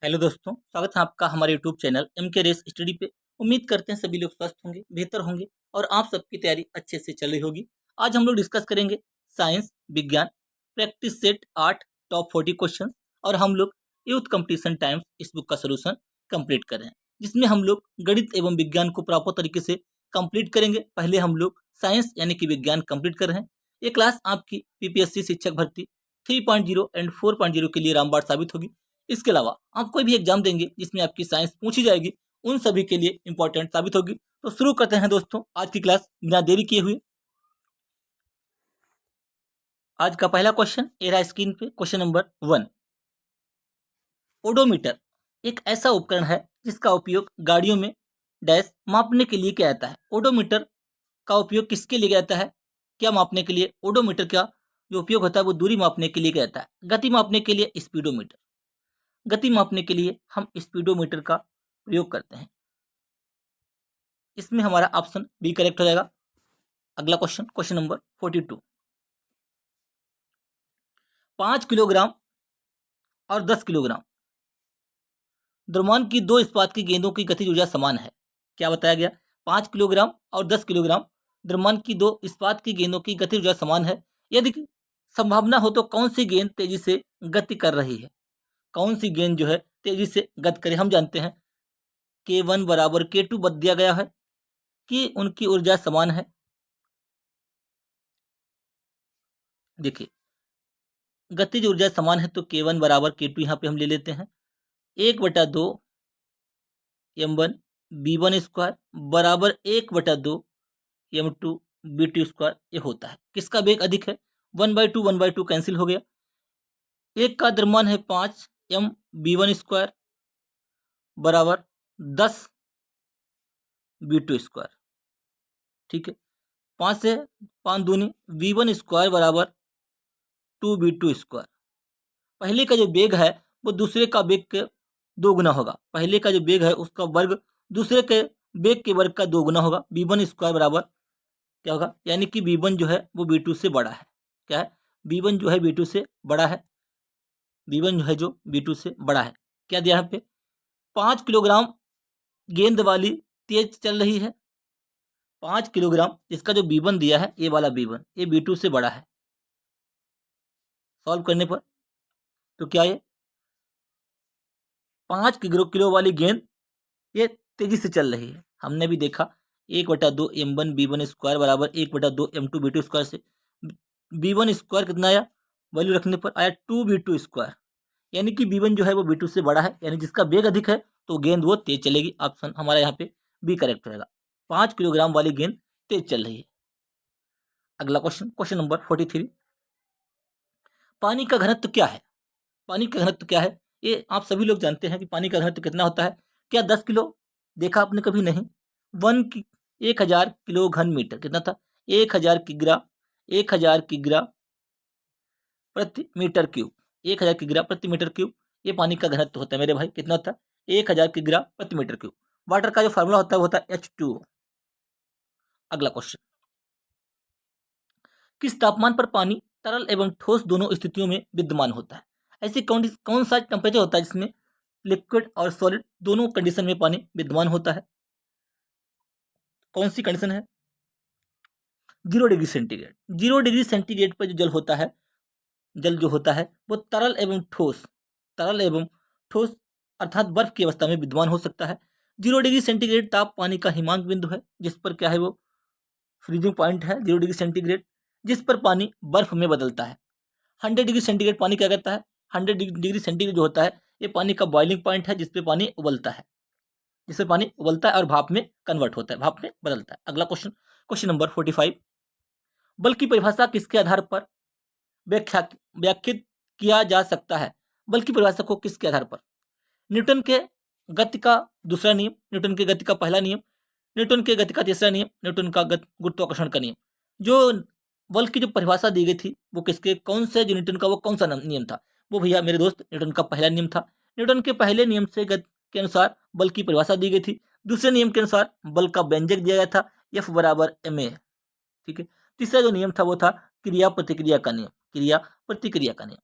Hello दोस्तों, स्वागत है आपका हमारे यूट्यूब चैनल एम के रेस स्टडी पे। उम्मीद करते हैं सभी लोग स्वस्थ होंगे, बेहतर होंगे और आप सबकी तैयारी अच्छे से चल रही होगी। आज हम लोग डिस्कस करेंगे साइंस विज्ञान प्रैक्टिस सेट 8 टॉप 40 क्वेश्चन और हम लोग यूथ कंपटीशन टाइम्स इस बुक का सोल्यूशन कंप्लीट कर रहे हैं, जिसमें हम लोग गणित एवं विज्ञान को प्रॉपर तरीके से कंप्लीट करेंगे। पहले हम लोग साइंस यानी कि विज्ञान कंप्लीट कर रहे हैं। ये क्लास आपकी पीपीएससी शिक्षक भर्ती 3.0 एंड 4.0 के लिए रामबाण साबित होगी। इसके अलावा आप कोई भी एग्जाम देंगे जिसमें आपकी साइंस पूछी जाएगी, उन सभी के लिए इंपॉर्टेंट साबित होगी। तो शुरू करते हैं दोस्तों आज की क्लास बिना देरी किए हुए। आज का पहला क्वेश्चन ए रहा स्क्रीन पे, क्वेश्चन नंबर 1। ओडोमीटर एक ऐसा उपकरण है जिसका उपयोग गाड़ियों में डैश मापने के लिए किया जाता है। ओडोमीटर का उपयोग किसके लिए किया जाता है? क्या मापने के लिए? ओडोमीटर का जो उपयोग होता है वो दूरी मापने के लिए किया जाता है। गति मापने के लिए स्पीडोमीटर, गति मापने के लिए हम स्पीडोमीटर का प्रयोग करते हैं। इसमें हमारा ऑप्शन बी करेक्ट हो जाएगा। अगला क्वेश्चन, क्वेश्चन नंबर 42। 5 किलोग्राम और 10 किलोग्राम द्रव्यमान की दो इस्पात की गेंदों की गतिज ऊर्जा समान है। क्या बताया गया? 5 किलोग्राम और 10 किलोग्राम द्रव्यमान की दो इस्पात की गेंदों की गतिज ऊर्जा समान है। यदि संभावना हो तो कौन सी गेंद तेजी से गति कर रही है? कौन सी गेंद जो है तेजी से गति करे? हम जानते हैं K1 बराबर K2 बद दिया गया है कि उनकी ऊर्जा समान है। देखिए, गतिज ऊर्जा समान है तो K1 बराबर K2 यहाँ पे हम ले लेते हैं। 1/2 m1 b1 स्क्वायर बराबर 1/2 m2 b2 स्क्वायर ये होता है। किसका वेग अधिक है? 1/2 कैंसिल हो गया। एक का द्रव्यमान है 5 m b1 स्क्वायर बराबर 10 b2 स्क्वायर। ठीक है, 5 से 5 दूनी b1 स्क्वायर बराबर 2b2 स्क्वायर। पहले का जो वेग है वो दूसरे का वेग के दो गुना होगा। पहले का जो वेग है उसका वर्ग दूसरे के वेग के वर्ग का दो गुना होगा। b1 स्क्वायर बराबर क्या होगा? यानी कि b1 जो है वो b2 से बड़ा है। क्या है? b1 जो है b2 से बड़ा है। b1 जो है जो b2 से बड़ा है। क्या दिया यहाँ पे? 5 किलोग्राम गेंद वाली तेज चल रही है। 5 किलोग्राम इसका जो b1 दिया है, ये वाला b1 ये b2 से बड़ा है। सॉल्व करने पर तो क्या ये 5 किलो वाली गेंद ये तेजी से चल रही है। हमने भी देखा 1/2 m1 b1 स्क्वायर बराबर 1/2 m2 b2 स्क्वायर से b1 स्क्वायर कितना आया? वैल्यू रखने पर आया 2b2 स्क्वायर। यानी कि b1 जो है वो b2 से बड़ा है, यानी जिसका वेग अधिक है तो गेंद वो तेज चलेगी। ऑप्शन हमारा यहाँ पे बी करेक्ट रहेगा। 5 किलोग्राम वाली गेंद तेज चल रही है। अगला क्वेश्चन, क्वेश्चन नंबर 43। पानी का घनत्व क्या है? पानी का घनत्व क्या है? ये आप सभी लोग जानते हैं कि पानी का घनत्व कितना होता है। क्या 10 किलो देखा आपने कभी? नहीं। 1000 किलो घन मीटर कितना था? 1000 किग्रा, 1000 किग्रा प्रति मीटर क्यूब। 1000 किग्रा प्रति मीटर क्यूब ये पानी का घनत्व होता है मेरे भाई। कितना होता है? 1000 किग्रा प्रति मीटर क्यूब। वाटर का जो फार्मूला होता है वो होता है H2O। अगला क्वेश्चन, किस तापमान पर पानी तरल एवं ठोस दोनों स्थितियों में विद्यमान होता है? ऐसी कौन सा टेम्परेचर होता है जिसमें लिक्विड और सॉलिड दोनों कंडीशन में पानी विद्यमान होता है? कौन सी कंडीशन है? 0 डिग्री सेंटीग्रेड। 0 डिग्री सेंटीग्रेड पर जो जल होता है, जल जो होता है वो तरल एवं ठोस अर्थात बर्फ की अवस्था में विद्यमान हो सकता है। 0 डिग्री सेंटीग्रेड ताप पानी का हिमांक बिंदु है, जिस पर क्या है वो फ्रीजिंग पॉइंट है 0 डिग्री सेंटीग्रेड, जिस पर पानी बर्फ में बदलता है। 100 डिग्री सेंटीग्रेड पानी क्या करता है? 100 डिग्री सेंटीग्रेड जो होता है ये पानी का बॉइलिंग पॉइंट है, जिसपे पानी उबलता है, जिससे पानी उबलता है और भाप में कन्वर्ट होता है, भाप में बदलता है। अगला क्वेश्चन, क्वेश्चन नंबर 45। बल की परिभाषा किसके आधार पर व्याख्यात किया जा सकता है? बल की परिभाषा को किसके आधार पर? न्यूटन के गति का दूसरा नियम, न्यूटन के गति का पहला नियम, न्यूटन के गति का तीसरा नियम, न्यूटन का गुरुत्वाकर्षण का नियम। जो बल की जो परिभाषा दी गई थी वो किसके, कौन से जो न्यूटन का वो कौन सा नियम था? वो भैया मेरे दोस्त न्यूटन का पहला नियम था। न्यूटन के पहले नियम से के अनुसार बल की परिभाषा दी गई थी। दूसरे नियम के अनुसार बल का व्यंजक दिया गया था F बराबर ma। ठीक है, तीसरा जो नियम था वो था क्रिया प्रतिक्रिया का नियम, क्रिया प्रतिक्रिया का नियम।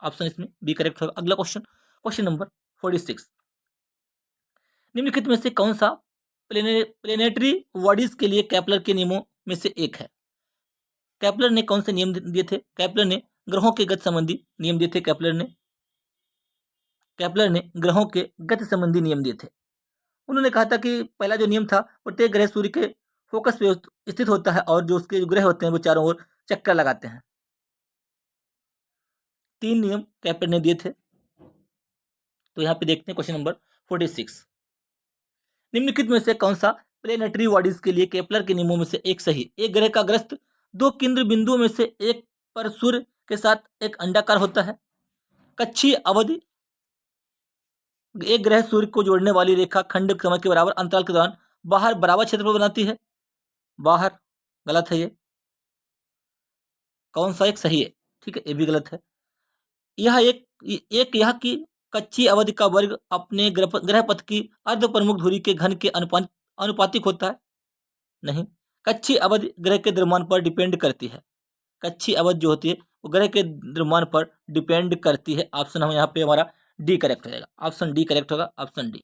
ऑप्शन इसमें बी करेक्ट होगा। अगला क्वेश्चन, क्वेश्चन नंबर 46। निम्नलिखित में से कौन सा प्लेनेटरी बॉडीज के लिए केपलर के नियमों में से एक है? केपलर ने कौन से नियम दिए थे? केपलर ने ग्रहों के गति संबंधी नियम दिए थे। केपलर ने ग्रहों के गति संबंधी नियम दिए थे। उन्होंने कहा था कि पहला जो नियम था, प्रत्येक ग्रह सूर्य के फोकस पे स्थित होता है और जो उसके ग्रह होते हैं वो चारों ओर चक्कर लगाते हैं। 3 नियम केपलर ने दिए थे। तो यहाँ पे देखते हैं क्वेश्चन नंबर 46। निम्नलिखित में से कौन सा प्लेनेटरी बॉडीज के लिए केपलर के नियमों में से एक सही? एक ग्रह का ग्रस्त 2 केंद्र बिंदुओं में से एक पर सूर्य के साथ एक अंडाकार होता है। कक्षीय अवधि एक ग्रह सूर्य को जोड़ने वाली रेखा खंड समय के बराबर अंतराल के दौरान बाहर बराबर क्षेत्रफल बनाती है। बाहर गलत है, ये कौन सा एक सही है? ठीक है, ये भी गलत है। यह यह कि कच्ची अवधि का वर्ग अपने ग्रह पथ की अर्ध प्रमुख धुरी के घन के अनुपातिक होता है। नहीं, कच्ची अवधि ग्रह के द्रव्यमान पर डिपेंड करती है। कच्ची अवधि जो होती है वो ग्रह के द्रव्यमान पर डिपेंड करती है। ऑप्शन हम यहाँ पे हमारा डी करेक्ट हो जाएगा। ऑप्शन डी करेक्ट होगा, ऑप्शन डी।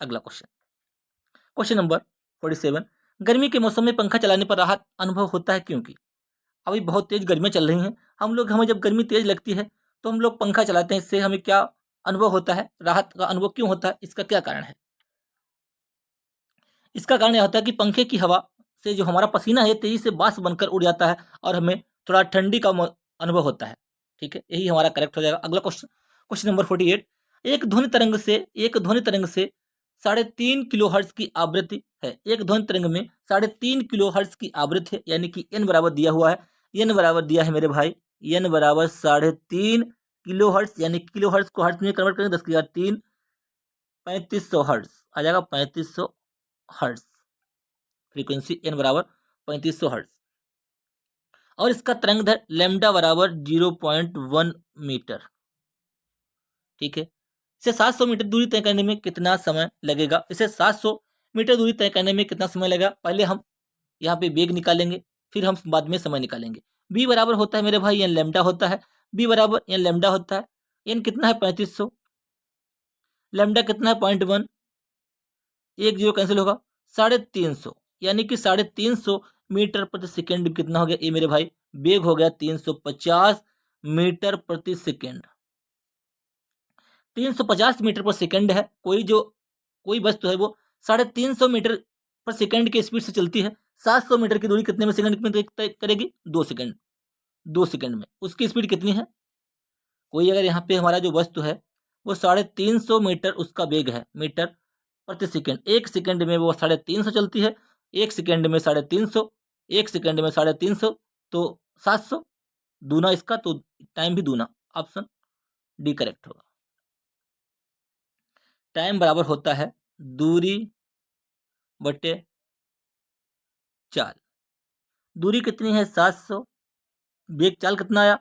अगला क्वेश्चन नंबर 47। गर्मी के मौसम में पंखा चलाने पर राहत अनुभव होता है क्योंकि? अभी बहुत तेज गर्मियाँ चल रही हैं, हमें जब गर्मी तेज लगती है तो हम लोग पंखा चलाते हैं। इससे हमें क्या अनुभव होता है? राहत का अनुभव क्यों होता है? इसका क्या कारण है? इसका कारण यह होता है कि पंखे की हवा से जो हमारा पसीना है तेजी से बाष्प बनकर उड़ जाता है और हमें थोड़ा ठंडी का अनुभव होता है। ठीक है, यही हमारा करेक्ट हो जाएगा। अगला क्वेश्चन नंबर 48। एक ध्वनि तरंग से 3.5 किलोहर्ट्ज की आवृत्ति है। एक ध्वनि तरंग में 3.5 किलोहर्ट्ज की आवृत्ति है, यानी कि एन बराबर दिया हुआ है। एन बराबर दिया है मेरे भाई, एन बराबर 3.5 किलोहर्ट्ज, यानी किलोहर्ट्ज को हर्ट्ज में कन्वर्ट करेंगे 10⁻³ 3500 हर्ट्ज आ जाएगा। 3500 हर्ट्ज फ्रीक्वेंसी एन बराबर 3500 हर्ट्ज। और इसका तरंग दैर्घ्य लैम्डा बराबर 0.1 मीटर। ठीक है, इसे 700 मीटर दूरी तय करने में कितना समय लगेगा? इसे 700 मीटर दूरी तय करने में कितना समय लगेगा? पहले हम यहाँ पे वेग निकालेंगे, फिर हम बाद में समय निकालेंगे। बी बराबर होता है मेरे भाई एन लैम्डा होता है। बी बराबर एन लैम्डा होता है। एन कितना है? 3500। लैम्डा कितना है? 0.1। एक जीरो कैंसिल होगा, 350, यानी कि 350 मीटर प्रति सेकेंड कितना हो गया? ये मेरे भाई वेग हो गया 350 मीटर प्रति सेकेंड। 350 मीटर पर सेकेंड है। कोई वस्तु है वो 350 मीटर पर सेकेंड के स्पीड से चलती है। 700 मीटर की दूरी कितने में सेकंड में तय करेगी? 2 सेकंड। 2 सेकंड में उसकी स्पीड कितनी है? कोई अगर यहाँ पे हमारा जो वस्तु है वो 350 मीटर उसका वेग है, मीटर प्रति सेकेंड। 1 सेकंड में वो 350 चलती है। 1 सेकंड में 350, 1 सेकंड में 350 तो 700 दूना इसका, तो टाइम भी दूना। ऑप्शन डी करेक्ट होगा। टाइम बराबर होता है दूरी बटे चाल। दूरी कितनी है? 700। वेग चाल कितना आया?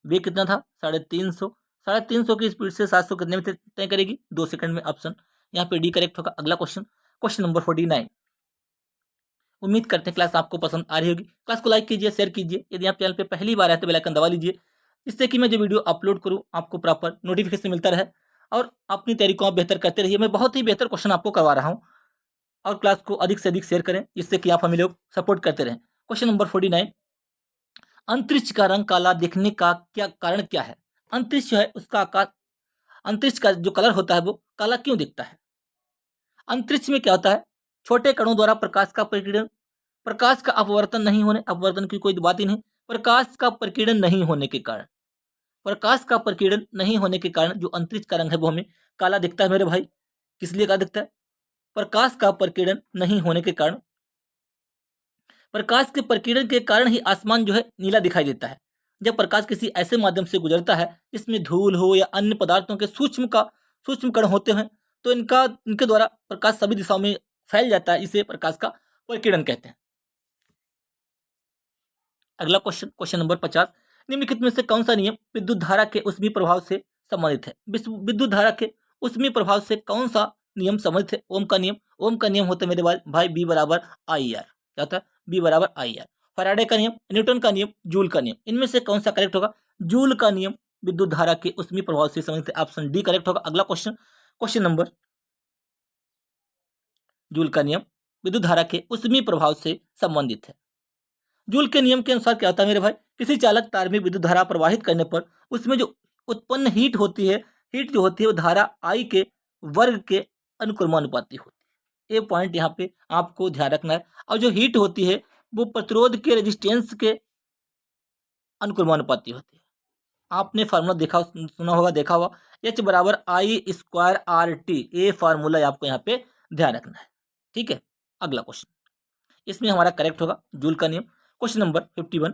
वेग कितना था? 350। 350 की स्पीड से 700 कितने में तय करेगी? 2 सेकंड में। ऑप्शन यहाँ पे डी करेक्ट होगा। अगला क्वेश्चन नंबर 49। उम्मीद करते हैं क्लास आपको पसंद आ रही होगी। क्लास को लाइक कीजिए, शेयर कीजिए। यदि आप चैनल पे पहली बार आए तो बेल आइकन दबा लीजिए, जिससे कि मैं जो वीडियो अपलोड करूँ आपको प्रॉपर नोटिफिकेशन मिलता रहे और अपनी तैयारी को आप बेहतर करते रहिए। मैं बहुत ही बेहतर क्वेश्चन आपको करवा रहा हूँ और क्लास को अधिक से अधिक शेयर करें, जिससे कि आप हमें लोग सपोर्ट करते रहें। Question number 49। अंतरिक्ष का रंग काला दिखने का क्या कारण क्या है? अंतरिक्ष जो है उसका आकार, अंतरिक्ष का जो कलर होता है वो काला क्यों दिखता है? अंतरिक्ष में क्या होता है? छोटे कणों द्वारा प्रकाश का प्रकीर्णन, प्रकाश का अपवर्तन नहीं होने, अपवर्तन की कोई बात ही नहीं, प्रकाश का प्रकीर्णन नहीं होने के कारण, प्रकाश का प्रकीर्णन नहीं होने के कारण जो अंतरिक्ष का रंग है वो हमें काला दिखता है मेरे भाई। किस लिए काला दिखता है? प्रकाश का प्रकीर्णन नहीं होने के कारण। प्रकाश के प्रकीर्णन के कारण ही आसमान जो है नीला दिखाई देता है। जब प्रकाश किसी ऐसे माध्यम से गुजरता है जिसमें धूल हो या अन्य पदार्थों के सूक्ष्म कण होते हैं, तो इनके द्वारा प्रकाश सभी दिशाओं में फैल जाता है। इसे प्रकाश का प्रकीर्णन कहते हैं। अगला क्वेश्चन नंबर 50। निम्नलिखित में से कौन सा नियम विद्युत धारा के ऊष्मीय प्रभाव से संबंधित है? विद्युत धारा के ऊष्मीय प्रभाव से कौन सा नियम संबंधित है? ओम का नियम। ओम का नियम होता है मेरे भाई बी बराबर आई आर। क्या होता है? बी बराबर आई आर। फैराडे का नियम, न्यूटन का नियम, जूल का नियम। इनमें से कौन सा करेक्ट होगा? जूल का नियम विद्युत धारा के ऊष्मीय प्रभाव से संबंधित है। ऑप्शन डी करेक्ट होगा। अगला क्वेश्चन, क्वेश्चन नंबर, जूल का नियम विद्युत धारा के ऊष्मीय प्रभाव से संबंधित है। जूल के नियम के अनुसार क्या होता है मेरे भाई, किसी चालक तार में विद्युत धारा प्रवाहित करने पर उसमें जो उत्पन्न हीट होती है, हीट जो होती है वो धारा आई के वर्ग के अनुक्रमानुपाती होती है। ये पॉइंट यहाँ पे आपको ध्यान रखना है। और जो हीट होती है वो प्रतिरोध के रेजिस्टेंस के अनुक्रमानुपाती होती है। आपने फार्मूला देखा, सुना होगा, देखा होगा, एच बराबर आई स्क्वायर आर टी, ये फार्मूला आपको यहाँ पे ध्यान रखना है। ठीक है, अगला क्वेश्चन, इसमें हमारा करेक्ट होगा जूल का नियम। क्वेश्चन नंबर 51,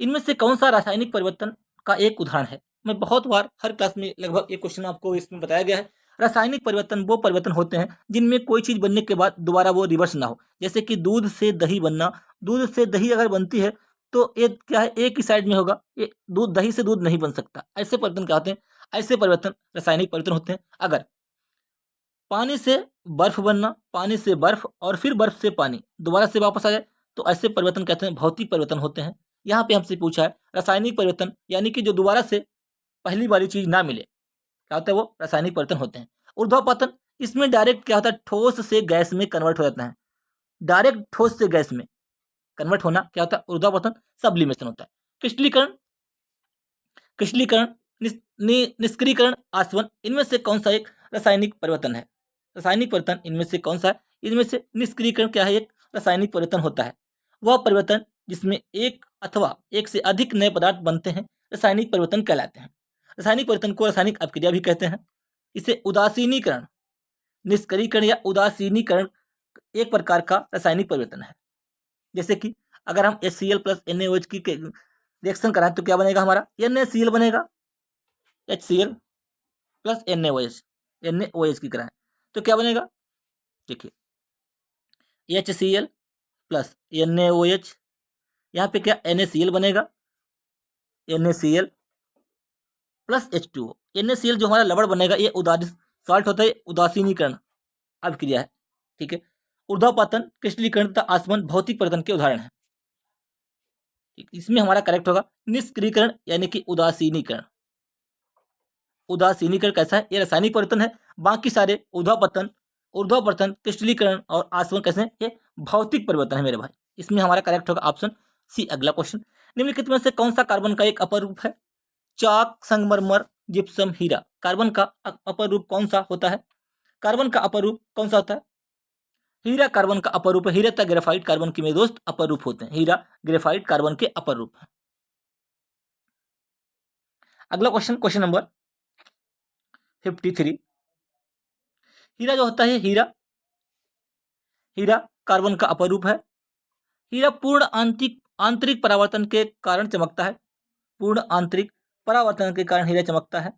इनमें से कौन सा रासायनिक परिवर्तन का एक उदाहरण है। मैं बहुत बार हर क्लास में लगभग एक क्वेश्चन आपको इसमें बताया गया है। रासायनिक परिवर्तन वो परिवर्तन होते हैं जिनमें कोई चीज बनने के बाद दोबारा वो रिवर्स ना हो। जैसे कि दूध से दही बनना, दूध से दही अगर बनती है तो एक क्या है, एक ही साइड में होगा, ये दूध, दही से दूध नहीं बन सकता। ऐसे परिवर्तन क्या होते हैं, ऐसे परिवर्तन रासायनिक परिवर्तन होते हैं। अगर पानी से बर्फ बनना, पानी से बर्फ और फिर बर्फ से पानी दोबारा से वापस आ जाए, तो ऐसे परिवर्तन कहते हैं भौतिक परिवर्तन होते हैं। यहाँ पे हमसे पूछा है रासायनिक परिवर्तन, यानी कि जो दोबारा से पहली वाली चीज ना मिले, क्या होता है, वो रासायनिक परिवर्तन होते हैं। ऊर्ध्वापतन, इसमें डायरेक्ट क्या होता है, ठोस से गैस में कन्वर्ट हो जाता है। डायरेक्ट ठोस से गैस में कन्वर्ट होना क्या होता है, ऊर्ध्वापतन। सब्लिमेशन होता है। क्रिस्टलीकरण, क्रिस्टलीकरण, निष्क्रियकरण, आसवन, इनमें से कौन सा एक रासायनिक परिवर्तन है। रासायनिक परिवर्तन इनमें से कौन सा है, इनमें से निष्क्रियकरण क्या है, एक रासायनिक परिवर्तन होता है। वह परिवर्तन जिसमें एक अथवा एक से अधिक नए पदार्थ बनते हैं रासायनिक परिवर्तन कहलाते हैं। रासायनिक परिवर्तन को रासायनिक अपक्रिया भी कहते हैं। इसे उदासीनीकरण, निष्क्रियकरण या उदासीनीकरण एक प्रकार का रासायनिक परिवर्तन है। जैसे कि अगर हम HCl प्लस NaOH की रिएक्शन कराएं तो क्या बनेगा, हमारा NaCl बनेगा। HCl प्लस NaOH की कराएं तो क्या बनेगा, देखिए HCl प्लस NaOH, यहाँ पे क्या NaCl बनेगा, NaCl प्लस H2O। NaCl जो हमारा लवण बनेगा ये उदासीन सॉल्ट होता है, उदासीनीकरण अभिक्रिया है। ठीक है, ऊर्ध्वापतन, क्रिस्टलीकरण तथा आसवन भौतिक परिवर्तन के उदाहरण है। इसमें हमारा करेक्ट होगा निष्क्रियकरण यानी कि उदासीनीकरण। उदासीनीकरण कैसा है, ये रासायनिक परिवर्तन है। बाकी सारे ऊर्ध्वापतन, क्रिस्टलीकरण और आसवन कैसे हैं, ये भौतिक परिवर्तन है मेरे भाई। इसमें हमारा करेक्ट होगा ऑप्शन सी। अगला क्वेश्चन, निम्नलिखित में से कौन सा कार्बन का एक अपर रूप है। चाक, संगमरमर, जिप्सम, हीरा। कार्बन का अपर रूप कौन सा होता है, कार्बन का अपर रूप कौन सा होता है, हीरा कार्बन का अपर रूप है। हीरा तथा ग्रेफाइट कार्बन के मेरे दोस्त अपर रूप होते हैं। हीरा, ग्रेफाइट कार्बन के अपर रूप है। अगला क्वेश्चन, क्वेश्चन नंबर 53, हीरा जो होता है, हीरा कार्बन का अपर रूप है। हीरा पूर्ण आंतरिक परावर्तन के कारण चमकता है। पूर्ण आंतरिक परावर्तन के कारण हीरा चमकता है।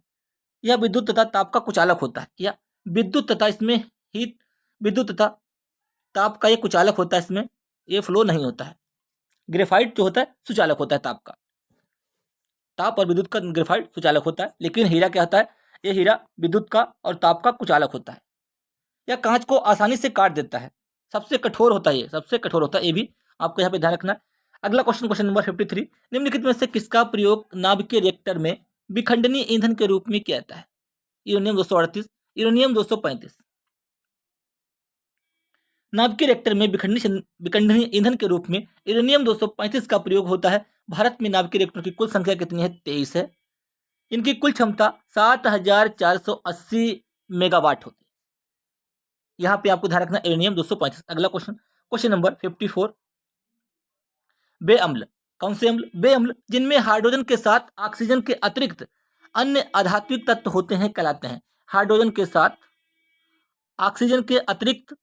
यह विद्युत तथा ताप का कुचालक होता है। या विद्युत तथा इसमें हीट, विद्युत तथा ताप का ये कुचालक होता है, इसमें ये फ्लो नहीं होता है। ग्रेफाइट जो होता है सुचालक होता है ताप का, ताप और विद्युत का ग्रेफाइट सुचालक होता है। लेकिन हीरा क्या होता है, ये हीरा विद्युत का और ताप का कुचालक होता है। यह कांच को आसानी से काट देता है। सबसे कठोर होता है, ये सबसे कठोर होता है, ये भी आपको यहाँ पे ध्यान रखना है। अगला क्वेश्चन, क्वेश्चन नंबर 53, निम्नलिखित में से किसका प्रयोग नाभिकीय रिएक्टर में विखंडनीय ईंधन के रूप में किया जाता है। Uranium 238, uranium 235। नाभिकीय रिएक्टर में विखंडनीय ईंधन के रूप में यूरेनियम 235 का प्रयोग होता है। भारत में नाभिकीय रिएक्टरों की कुल संख्या कितनी है, 23 है। इनकी कुल क्षमता 7480 मेगावाट होती है। यहाँ पे आपको ध्यान रखना यूरेनियम 235। अगला क्वेश्चन, क्वेश्चन नंबर 54, बे अम्ल, कौन से अम्ल, बे अम्ल जिनमें हाइड्रोजन के साथ ऑक्सीजन के अतिरिक्त अन्य आधात्विक तत्व होते हैं कहलाते हैं। हाइड्रोजन के साथ ऑक्सीजन के अतिरिक्त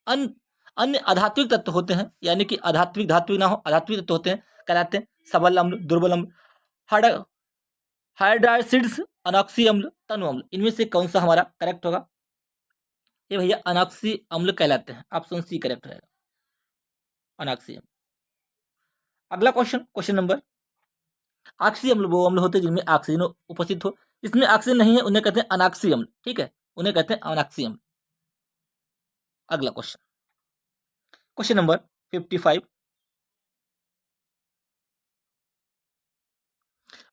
अन्य आधात्विक तत्व होते हैं, यानी कि आधात्विक धात्विक ना हो, आधात्विक तत्व होते हैं, कहलाते हैं सबल अम्ल, दुर्बल अम्ल, हाइड्रासिड्स, अनॉक्सी अम्ल, तनु अम्ल। इनमें से कौन सा हमारा करेक्ट होगा, ये भैया अनॉक्सी अम्ल कहलाते हैं। ऑप्शन सी करेक्ट रहेगा, अनॉक्सी अम्ल। अगला क्वेश्चन, क्वेश्चन नंबर, ऑक्सी अम्ल वो अम्ल होते हैं जिनमें ऑक्सीजन उपस्थित हो। जिसमें ऑक्सीजन नहीं है उन्हें कहते हैं अनॉक्सी अम्ल। ठीक है, उन्हें कहते हैं अनॉक्सी अम्ल। अगला क्वेश्चन, क्वेश्चन नंबर 55,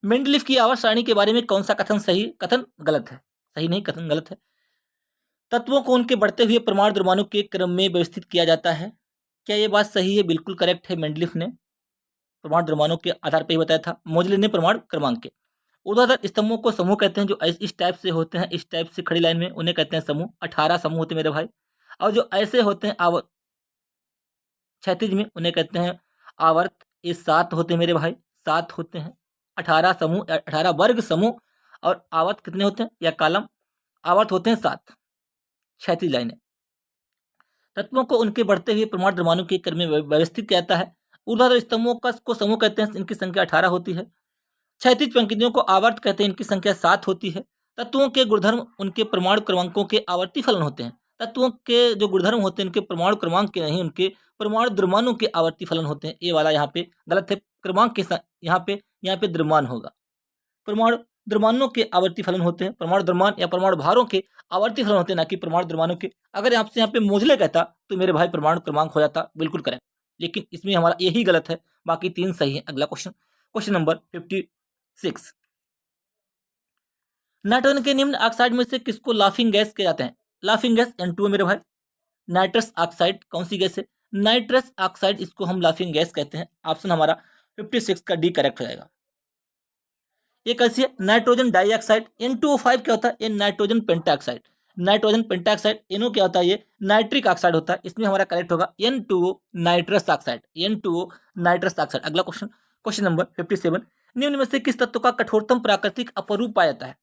मेंडलीफ की आवर्त सारणी के बारे में कौन सा कथन सही, कथन गलत है? सही नहीं, कथन गलत है। तत्वों को उनके बढ़ते हुए परमाणु द्रव्यमानों के क्रम में व्यवस्थित किया जाता है। क्या ये बात सही है? बिल्कुल करेक्ट है। मेंडलीफ ने परमाणु द्रव्यमानों के आधार पर ही बताया था। मोजले ने परमाणु क्रमांक के। ऊर्ध्वाधर स्तंभों को समूह कहते हैं, जो इस टाइप से होते हैं, इस टाइप से खड़ी लाइन में, उन्हें कहते हैं समूह। 18 समूह होते हैं मेरे भाई। और जो ऐसे होते हैं क्षैतिज में, उन्हें कहते हैं आवर्त। ये 7 होते हैं मेरे भाई, 7 होते हैं। 18 समूह, 18 वर्ग समूह। और आवर्त कितने होते हैं, या कालम आवर्त होते हैं 7 क्षैतिज लाइनें। तत्वों को उनके बढ़ते हुए परमाणु द्रव्यमानों के क्रम में व्यवस्थित किया जाता है। ऊर्ध्वाधर स्तंभों को समूह कहते हैं, इनकी संख्या 18 होती है। क्षैतिज पंक्तियों को आवर्त कहते हैं, इनकी संख्या 7 होती है। तत्वों के गुणधर्म उनके परमाणु क्रमांकों के आवर्ती फलन होते हैं। तत्वों के जो गुणधर्म होते हैं, उनके परमाणु क्रमांक के नहीं, उनके परमाणु द्रव्यमानों के आवर्ती फलन होते हैं। ये वाला यहाँ पे गलत है। क्रमांक के साथ यहाँ पे द्रव्यमान होगा। परमाणु द्रव्यमानों के आवर्ती फलन होते हैं। परमाणु द्रव्यमान या परमाणु भारों के आवर्ती फलन होते हैं, ना कि परमाणु द्रव्यमानों के। अगर आपसे यहाँ पे मोजले कहता तो मेरे भाई परमाणु क्रमांक हो जाता, बिल्कुल करेक्ट। लेकिन इसमें हमारा यही गलत है, बाकी 3 सही है। अगला क्वेश्चन, क्वेश्चन नंबर 56। नाइट्रोजन के निम्न ऑक्साइड में से किसको लाफिंग गैस कहे जाते हैं? लाफिंग गैस N2 मेरे भाई। नाइट्रस ऑक्साइड कौन सी गैस है? नाइट्रस ऑक्साइड, इसको हम लाफिंग गैस कहते हैं। ऑप्शन हमारा 56 का डी करेक्ट हो जाएगा। ये कैसी है? Nitrogen dioxide. N2O5 क्या होता है? ये nitrogen pentoxide. Nitrogen pentoxide. NO क्या होता है? ये नाइट्रिक ऑक्साइड होता है। इसमें हमारा करेक्ट होगा N2O nitrous oxide. N2O nitrous oxide. अगला क्वेश्चन, क्वेश्चन नंबर 57। निम्न में से किस तत्व का कठोरतम प्राकृतिक अपरूप पाया जाता है?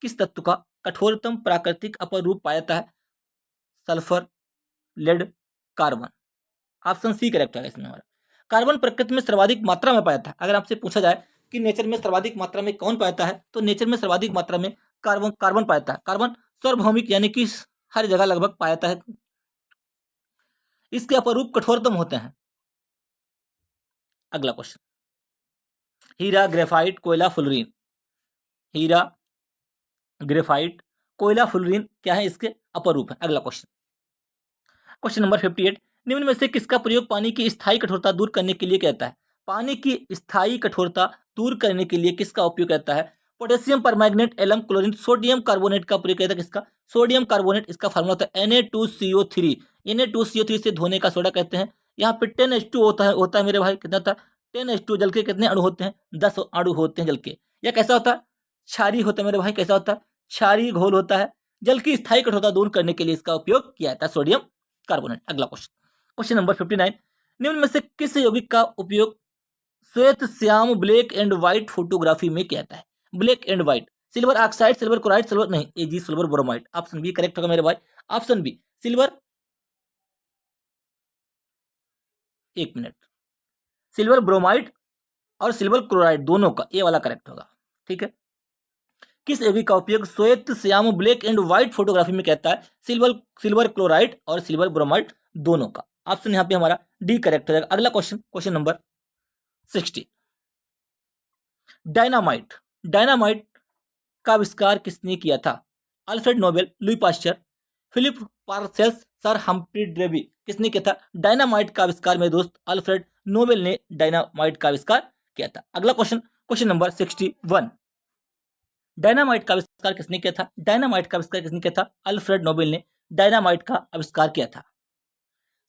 किस तत्व का कठोरतम प्राकृतिक अपरूप पाया जाता है? Sulphur, lead, carbon. Option C correct है इसमें हमारा। कार्बन प्रकृति में सर्वाधिक मात्रा में पाया जाता है। अगर आपसे पूछा जाए कि नेचर में सर्वाधिक मात्रा में कौन पाया जाता है, तो नेचर में सर्वाधिक मात्रा में कार्बन पाया जाता है। कार्बन सार्वभौमिक यानी कि हर जगह लगभग पाया जाता है। इसके अपरूप कठोरतम होते हैं। अगला क्वेश्चन, हीरा, ग्रेफाइट, कोयला, फुलरीन। हीरा, ग्रेफाइट, कोयला, फुलरीन क्या है? इसके अपरूप है। अगला क्वेश्चन, क्वेश्चन नंबर 58। निम्न में से किसका प्रयोग पानी की स्थायी कठोरता दूर करने के लिए किया जाता है? पानी की स्थायी कठोरता दूर करने के लिए किसका उपयोग करता है? Potassium permanganate, alum chlorine, sodium carbonate का प्रयोग किया जाता है। किसका? Sodium carbonate. इसका फार्मूला होता है Na2CO3। Na2CO3 से धोने का सोडा कहते हैं। यहाँ पे 10H2 होता है मेरे भाई। कितना होता है? 10H2। जल के कितने अणु होते हैं? 10 अणु होते हैं जल के। यह कैसा होता है? क्षारीय होता है मेरे भाई। कैसा होता है? क्षारीय घोल होता है। जल की स्थायी कठोरता दूर करने के लिए इसका उपयोग किया जाता है, सोडियम कार्बोनेट। अगला क्वेश्चन, क्वेश्चन नंबर 59। निम्न में से किस यौगिक का उपयोग श्वेत श्याम ब्लैक एंड व्हाइट फोटोग्राफी में किया जाता है? Black and white, silver oxide, silver chloride, silver नहीं, Ag silver bromide. Option B correct होगा मेरे भाई। ऑप्शन बी सिल्वर, एक मिनट, सिल्वर ब्रोमाइड और सिल्वर क्लोराइड दोनों का ए वाला करेक्ट होगा। ठीक है। किस यौगिक का उपयोग श्वेत श्याम ब्लैक एंड व्हाइट फोटोग्राफी में कहता है? सिल्वर क्लोराइड और सिल्वर ब्रोमाइड दोनों का। ऑप्शन यहाँ पे हमारा डी करेक्ट हो जाएगा। अगला question, question number 60। Dynamite, dynamite का आविष्कार किसने किया था? Alfred Nobel, Louis Pasteur, Philip Parsels, sir Humphry Davy. किसने किया था डायनामाइट का आविष्कार? मेरे दोस्त अल्फ्रेड नोबेल ने डायनामाइट का आविष्कार किया था। अगला क्वेश्चन, क्वेश्चन नंबर 61। डायनामाइट का आविष्कार किसने किया था? डायनामाइट का आविष्कार किसने किया था? अल्फ्रेड नोबेल ने डायनामाइट का आविष्कार किया था।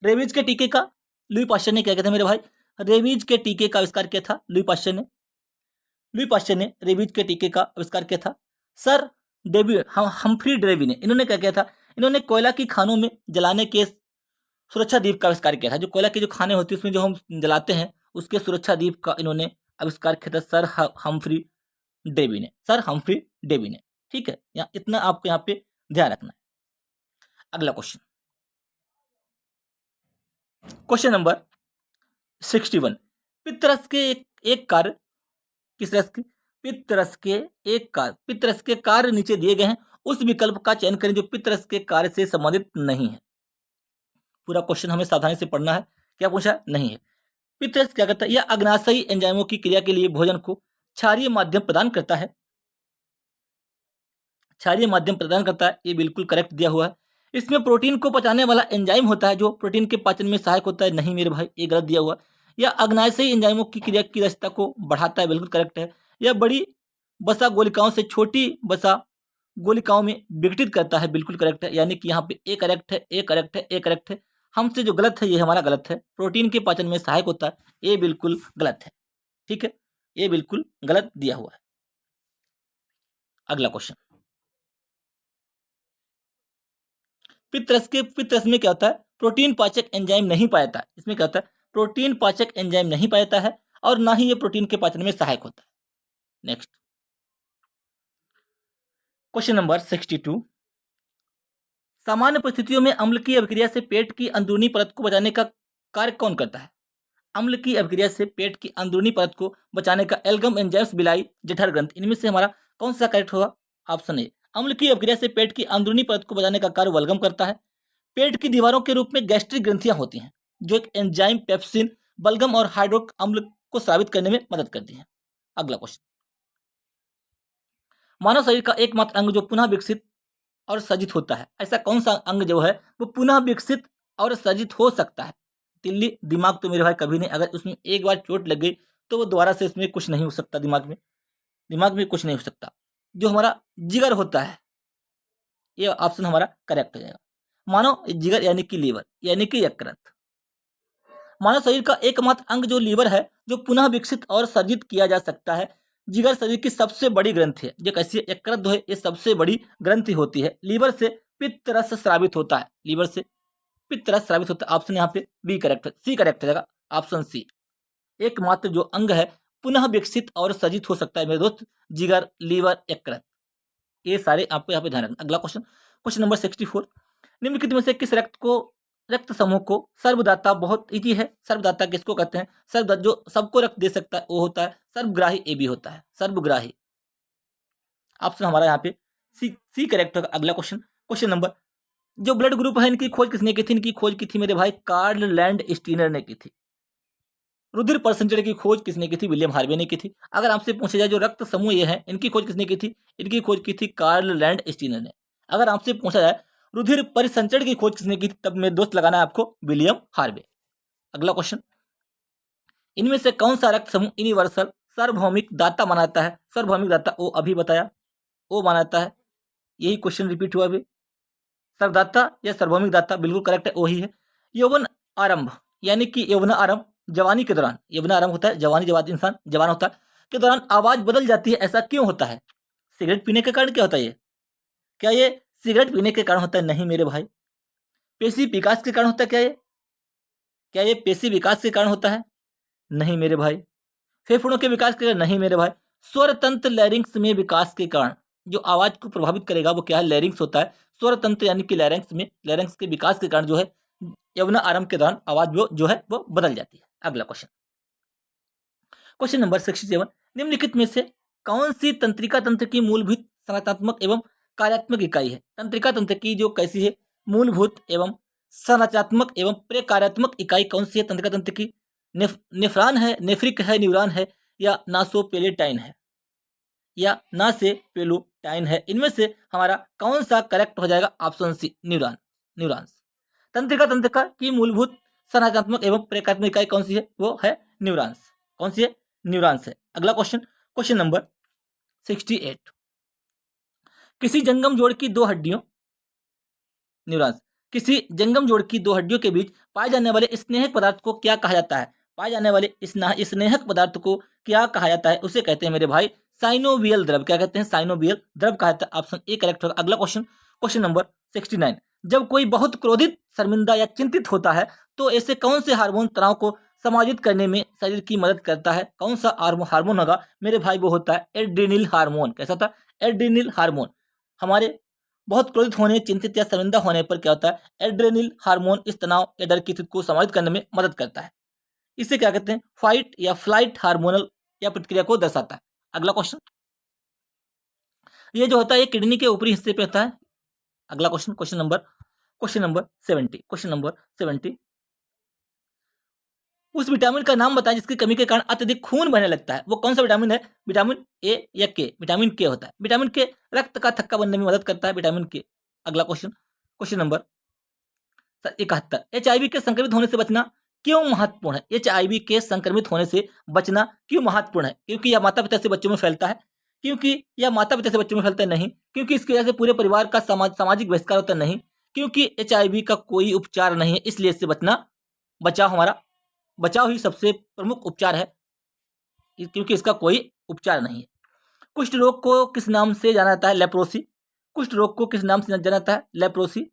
रेबीज के टीके का लुई पाश्चर ने क्या किया था मेरे भाई? रेबीज के टीके का आविष्कार किया था लुई पाश्चर ने। लुई पाश्चर ने रेबीज के टीके का आविष्कार किया था। सर हम्फ्री डेवी ने, इन्होंने क्या किया था? इन्होंने कोयला की खानों में जलाने के सुरक्षा दीप का आविष्कार किया था। जो कोयला की जो खाने होती है उसमें जो हम जलाते हैं, उसके सुरक्षा दीप का इन्होंने आविष्कार किया था सर हम्फ्री डेवी ने। सर हम्फ्री डेवी ने। ठीक है, यहाँ इतना आपको यहाँ पे ध्यान रखना है। अगला क्वेश्चन, क्वेश्चन नंबर 61। पितरस के एक कार्य, किस रस के? पितरस के एक कार्य, पितरस के कार्य नीचे दिए गए हैं, उस विकल्प का चयन करें जो पितरस के कार्य से संबंधित नहीं है। पूरा क्वेश्चन हमें सावधानी से पढ़ना है। क्या पूछा? नहीं है। पितरस क्या करता है? यह अग्नाशयी एंजाइमों की क्रिया के लिए भोजन को क्षारीय माध्यम प्रदान करता है। क्षारीय माध्यम प्रदान करता है, ये बिल्कुल करेक्ट दिया हुआ है। इसमें प्रोटीन को पचाने वाला एंजाइम होता है जो प्रोटीन के पाचन में सहायक होता है। नहीं मेरे भाई, ये गलत दिया हुआ है। यह अग्नाशयी एंजाइमों की क्रिया की दक्षता को बढ़ाता है, बिल्कुल करेक्ट है। यह बड़ी वसा गोलिकाओं से छोटी वसा गोलिकाओं में विघटित करता है, बिल्कुल करेक्ट है। यानी कि यहाँ पे ए करेक्ट है, ए करेक्ट है, ए करेक्ट है। हमसे जो गलत है ये हमारा गलत है। प्रोटीन के पाचन में सहायक होता है, ये बिल्कुल गलत है। ठीक है, ये बिल्कुल गलत दिया हुआ है। अगला क्वेश्चन, पित्तरस में क्या होता है? प्रोटीन पाचक एंजाइम नहीं पाया जाता है। इसमें क्या होता है? प्रोटीन पाचक एंजाइम नहीं पाया जाता है और ना ही ये प्रोटीन के पाचन में सहायक होता है। नेक्स्ट क्वेश्चन नंबर 62, सामान्य परिस्थितियों में अम्ल की अभिक्रिया से पेट की अंदरूनी परत को बचाने का कार्य कौन करता है? अम्ल की अभिक्रिया से पेट की अंदरूनी परत को बचाने का एल्गम, एंजाइम्स, बिलाई, जठर ग्रंथ, इनमें से हमारा कौन सा करेक्ट होगा? ऑप्शन ए, अम्ल की अभिक्रिया से पेट की अंदरूनी परत को बचाने का कार्य वल्गम करता है। पेट की दीवारों के रूप में गैस्ट्रिक ग्रंथियां होती हैं जो एक एंजाइम पेप्सिन, बलगम और हाइड्रोक्लोरिक अम्ल को स्रावित करने में मदद करती हैं। अगला क्वेश्चन, मानव शरीर का एकमात्र अंग जो पुनः विकसित और सजित होता है, ऐसा कौन सा अंग जो है वो पुनः विकसित और सजित हो सकता है? तिल्ली, दिमाग तो मेरे भाई कभी नहीं, अगर उसमें एक बार चोट लग गई तो वो दोबारा से इसमें कुछ नहीं हो सकता। दिमाग में कुछ नहीं हो सकता। जो हमारा जिगर होता है, ये ऑप्शन हमारा करेक्ट हो जाएगा। मानव जिगर यानी कि लीवर यानी कि यकृत। मानव शरीर का एकमात्र अंग जो लीवर है जो पुनः विकसित और सर्जित किया जा सकता है। जिगर शरीर की सबसे बड़ी ग्रंथि है, जो कैसी है? यकृत जो है ये सबसे बड़ी ग्रंथि होती है। लीवर से पित्त रस स्रावित होता है, लीवर से पित्त रस स्रावित होता है। ऑप्शन यहाँ पे बी करेक्ट है, सी करेक्ट हो जाएगा, ऑप्शन सी। एकमात्र जो अंग है पुनः विकसित और सर्जित हो सकता है मेरे दोस्त, जिगर, लीवर, यकृत, ये सारे आपको यहाँ पे ध्यान रखना। अगला क्वेश्चन, क्वेश्चन नंबर 64, निम्नलिखित में से किस रक्त समूह को सर्वदाता? बहुत इजी है। सर्वदाता किसको कहते हैं? सर्वदाता जो सबको रक्त दे सकता है वो होता है सर्वग्राही, ए बी होता है सर्वग्राही। ऑप्शन हमारा यहाँ पे सी करेक्ट होगा। अगला क्वेश्चन, क्वेश्चन नंबर, जो ब्लड ग्रुप है इनकी खोज किसने की थी? इनकी खोज की थी मेरे भाई कार्ल लैंड स्टीनर ने की थी। रुधिर परसेंटेज की खोज किसने की थी? विलियम हार्वे ने की थी। अगर आपसे पूछा जाए जो रक्त समूह ये है इनकी खोज किसने की थी? इनकी खोज की थी कार्ल लैंड स्टीनर ने। अगर आपसे पूछा जाए रुधिर परिसंचरण की खोज किसने की थी, तब मेरे दोस्त लगाना है आपको विलियम हार्वे। अगला क्वेश्चन, इनमें से कौन सा रक्त समूह यूनिवर्सल सार्वभौमिक दाता मानाता है? सार्वभौमिक दाता ओ अभी बताया, ओ मानाता है। यही क्वेश्चन रिपीट हुआ अभी, सर्वदाता या सार्वभौमिक दाता, बिल्कुल करेक्ट है, वही है। यौवन आरंभ यानी कि यौवन आरंभ जवानी के दौरान, यौवन आरंभ होता है जवानी, जब इंसान जवान होता है के दौरान आवाज बदल जाती है, ऐसा क्यों होता है? सिगरेट पीने के कारण क्या होता है ये? क्या ये सिगरेट पीने के कारण होता है? नहीं मेरे भाई। पेशी विकास के कारण होता है क्या ये? क्या ये पेशी विकास के कारण होता है? नहीं मेरे भाई। फेफड़ों के विकास के कारण? नहीं मेरे भाई। स्वर तंत्र लैरिंक्स में विकास के कारण जो आवाज को प्रभावित करेगा वो क्या है? लैरिंक्स होता है। स्वर तंत्र यानी कि लैरिंक्स के विकास के कारण जो है यौवन आरंभ के दौरान आवाज वो जो है वो बदल जाती है। अगला क्वेश्चन, क्वेश्चन नंबर 67, निम्नलिखित में से कौन सी तंत्रिका तंत्र की मूलभूत संरचनात्मक एवं कार्यात्मक इकाई है? तंत्रिका तंत्र की जो कैसी है मूलभूत एवं संरचनात्मक एवं प्रकार्यात्मक इकाई कौन सी है तंत्रिका तंत्र की? नेफ्रॉन है, नेफ्रिक है, न्यूरॉन है या नासोपेलेटाइन है या नासेपेलोटाइन है? इनमें से हमारा कौन सा करेक्ट हो जाएगा? Option C, neurons. तंत्रिका तंत्र का की मूलभूत संरचनात्मक एवं प्रकार्यात्मक इकाई कौन सी है? वो है न्यूरॉन्स। कौन सी है? न्यूरॉन्स है। अगला क्वेश्चन, क्वेश्चन नंबर 68, किसी जंगम जोड़ की दो हड्डियों, न्यूरॉन्स, किसी जंगम जोड़ की दो हड्डियों के बीच पाए जाने वाले स्नेहक पदार्थ को क्या कहा जाता है? पाए जाने वाले स्नेहक पदार्थ को क्या कहा जाता है? उसे कहते हैं मेरे भाई साइनोवियल द्रव। क्या कहते हैं? साइनोवियल द्रव कहा जाता है। ऑप्शन ए करेक्ट होगा। अगला क्वेश्चन, क्वेश्चन नंबर 69, जब कोई बहुत क्रोधित, शर्मिंदा या चिंतित होता है तो ऐसे कौन से हार्मोन तनाव को समायोजित करने में शरीर की मदद करता है? कौन सा हार्मोन होगा मेरे भाई? वो होता है एड्रेनल हार्मोन। कैसा था? Adrenal hormone. हमारे बहुत क्रोधित होने, चिंतित या शर्मिंदा होने पर क्या होता है? एड्रेनल हार्मोन इस तनाव या डर की स्थिति को समायोजित करने में मदद करता है। इसे क्या कहते हैं? फाइट या फ्लाइट हार्मोनल या प्रतिक्रिया को दर्शाता है। अगला क्वेश्चन, ये जो होता है ये किडनी के ऊपरी हिस्से पे होता है। अगला question, question number 70, question number 70, उस विटामिन का नाम बताएं जिसकी कमी के कारण अत्यधिक खून बहने लगता है। वो कौन सा विटामिन है? विटामिन ए या के? विटामिन के होता है। विटामिन के रक्त का थक्का बनने में मदद करता है, विटामिन के। अगला क्वेश्चन, क्वेश्चन नंबर 71, HIV के संक्रमित होने से बचना क्यों महत्वपूर्ण है? HIV के संक्रमित होने से बचना क्यों महत्वपूर्ण है? क्योंकि यह माता पिता से बच्चों में फैलता है, क्योंकि यह माता पिता से बच्चों में फैलता है, नहीं, क्योंकि इसकी वजह से पूरे परिवार का सामाजिक बहिष्कार होता है, नहीं, क्योंकि HIV का कोई उपचार नहीं है, इसलिए इससे बचाव ही सबसे प्रमुख उपचार है, क्योंकि इसका कोई उपचार नहीं है। कुष्ठ रोग को किस नाम से जाना जाता है? लेप्रोसी। कुष्ठ रोग को किस नाम से जाना जाता है? लेप्रोसी।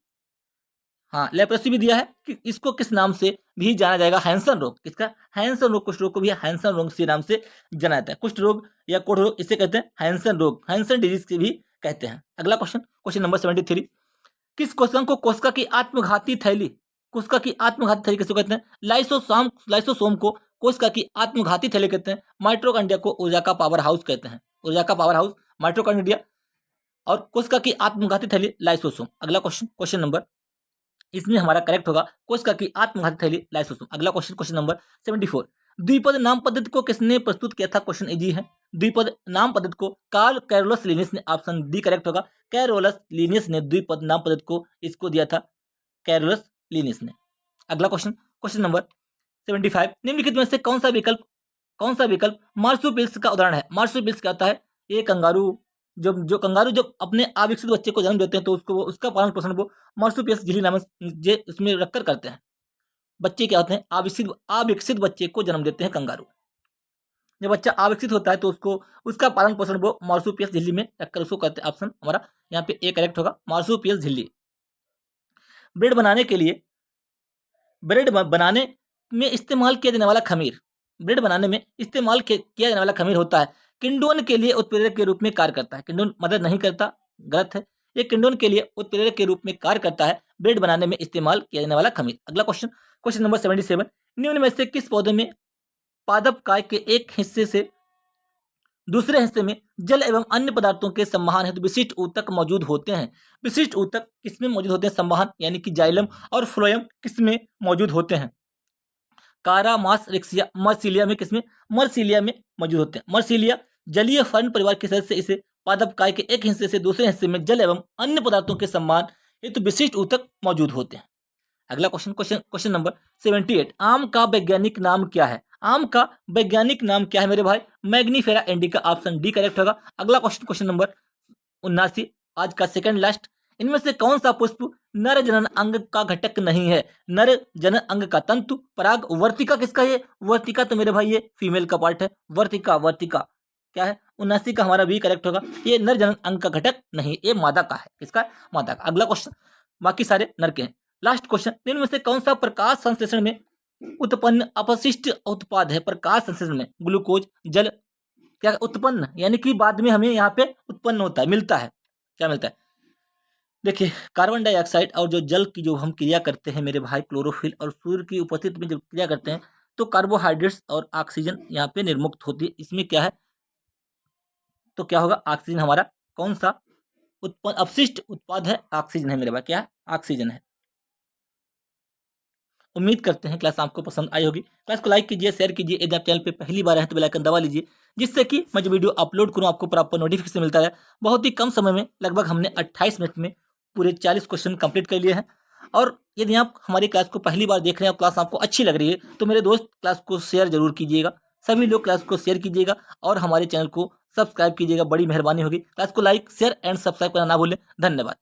हाँ, लेप्रोसी भी दिया है कि इसको किस नाम से भी जाना जाएगा? हैंसन रोग। किसका? हैंसन रोग। कुष्ठ रोग को भी हैंसन रोग से नाम से जाना जाता है। कुष्ठ रोग या कोढ़ रोग इसे कहते हैं हैंसन रोग, हैंसन डिजीज से भी कहते हैं। अगला क्वेश्चन, क्वेश्चन नंबर 73। किस कोशिका को कोशिका की आत्मघाती थैली, कोशिका की आत्मघाती थैली किसको कहते हैं? लाइसोसोम को कोशिका की आत्मघाती थैली कहते हैं। माइटोकॉन्ड्रिया को ऊर्जा का पावर हाउस कहते हैं। ऊर्जा का पावर हाउस माइटोकॉन्ड्रिया और कोशिका की आत्मघाती थैली लाइसोसोम। अगला क्वेश्चन, क्वेश्चन नंबर, इसमें हमारा करेक्ट होगा कोशिका की आत्मघाती थैली लाइसोसोम। अगला क्वेश्चन, क्वेश्चन नंबर 74। द्विपद नाम पद्धति को किसने प्रस्तुत किया था? क्वेश्चन इजी है। द्विपद नाम पद्धति को कार्ल कैरोलस लिनियस ने, ऑप्शन डी करेक्ट होगा। कैरोलस लिनियस ने द्विपद नाम पद्धति को इसको दिया था, कैरोलस लिनियस ने। अगला क्वेश्चन, क्वेश्चन नंबर 75। निम्नलिखित में से कौन सा विकल्प मार्सुपिल्स का उदाहरण है? मार्सुपिल्स क्या होता है? ये कंगारू, जो कंगारू जब अपने अविकसित बच्चे को जन्म देते हैं तो उसका पालन पोषण वो मार्सुपियस झिल्ली नामक उसमें रखकर करते हैं। बच्चे क्या होते हैं? अविकसित बच्चे को जन्म देते हैं कंगारू। जब बच्चा अविकसित होता है तो उसका पालन पोषण वो मार्सुपियस झिल्ली में रखकर उसको करते हैं। ऑप्शन हमारा यहाँ पे ए करेक्ट होगा, मार्सुपियस झिल्ली। ब्रेड बनाने में इस्तेमाल किया जाने वाला खमीर, ब्रेड बनाने में इस्तेमाल किया जाने वाला खमीर होता है किंडोन के लिए उत्प्रेरक के रूप में कार्य करता है। किंडोन मदद नहीं करता, गलत है। ये किंडोन के लिए उत्प्रेरक के रूप में कार्य करता है ब्रेड बनाने में इस्तेमाल किया जाने वाला खमीर। अगला क्वेश्चन, क्वेश्चन नंबर 77। निम्न में से किस पौधे में पादप काय के एक हिस्से से दूसरे हिस्से में जल एवं अन्य पदार्थों के संवहन हेतु विशिष्ट ऊतक मौजूद होते हैं? विशिष्ट ऊतक किसमें मौजूद होते हैं? संवहन यानी कि जाइलम और फ्लोएम किसमें मौजूद होते हैं? कारामासरिक्सिया, मर्सिलिया में, किसमें? मर्सिलिया में मौजूद होते हैं। मर्सिलिया जलीय फर्न परिवार के सदस्य, इसे पादप काय के एक हिस्से से दूसरे हिस्से में जल एवं अन्य पदार्थों के सम्मान हेतु विशिष्ट ऊतक मौजूद होते हैं। अगला क्वेश्चन, क्वेश्चन नंबर 78। आम का वैज्ञानिक नाम क्या है? आम का वैज्ञानिक नाम क्या है मेरे भाई? Mangifera indica. Option D correct होगा। अगला क्वेश्चन, क्वेश्चन नंबर 79, आज का सेकंड लास्ट। इनमें से कौन सा पुष्प नर जनन अंग का घटक नहीं है? नर जनन अंग का तंतु, पराग, वर्तिका किसका? ये वर्तिका तो मेरे भाई ये फीमेल का पार्ट है। वर्तिका क्या है? 79 का हमारा बी करेक्ट होगा। ये नर जनन अंग का घटक नहीं, ये मादा का है। किसका? मादा का। अगला क्वेश्चन, बाकी सारे नर के हैं। लास्ट क्वेश्चन, इनमें से कौन सा प्रकाश संश्लेषण में उत्पन्न अपशिष्ट उत्पाद है? प्रकाश संश्लेषण में ग्लूकोज, जल, क्या उत्पन्न यानी कि बाद में हमें यहाँ पे उत्पन्न होता है, मिलता है, क्या मिलता है? देखिए, कार्बन डाइऑक्साइड और जो जल की जो हम क्रिया करते हैं मेरे भाई, क्लोरोफिल और सूर्य की उपस्थिति में जब क्रिया करते हैं तो कार्बोहाइड्रेट्स और ऑक्सीजन यहाँ पे निर्मुक्त होती है। इसमें क्या है? तो क्या होगा? ऑक्सीजन हमारा कौन सा उत्पन्न अपशिष्ट उत्पाद है? ऑक्सीजन है मेरे भाई। क्या है? ऑक्सीजन है। उम्मीद करते हैं क्लास आपको पसंद आई होगी। क्लास को लाइक कीजिए, शेयर कीजिए। यदि आप चैनल पे पहली बार हैं तो बेल आइकन दबा लीजिए, जिससे कि मैं जो वीडियो अपलोड करूँ आपको प्रॉपर नोटिफिकेशन मिलता है। बहुत ही कम समय में, लगभग हमने 28 मिनट में पूरे 40 क्वेश्चन कंप्लीट कर लिए हैं। और यदि आप हमारी क्लास को पहली बार देख रहे हैं और क्लास आपको अच्छी लग रही है तो मेरे दोस्त क्लास को शेयर जरूर कीजिएगा। सभी लोग क्लास को शेयर कीजिएगा और हमारे चैनल को सब्सक्राइब कीजिएगा, बड़ी मेहरबानी होगी। क्लास को लाइक, शेयर एंड सब्सक्राइब करना ना भूलें। धन्यवाद।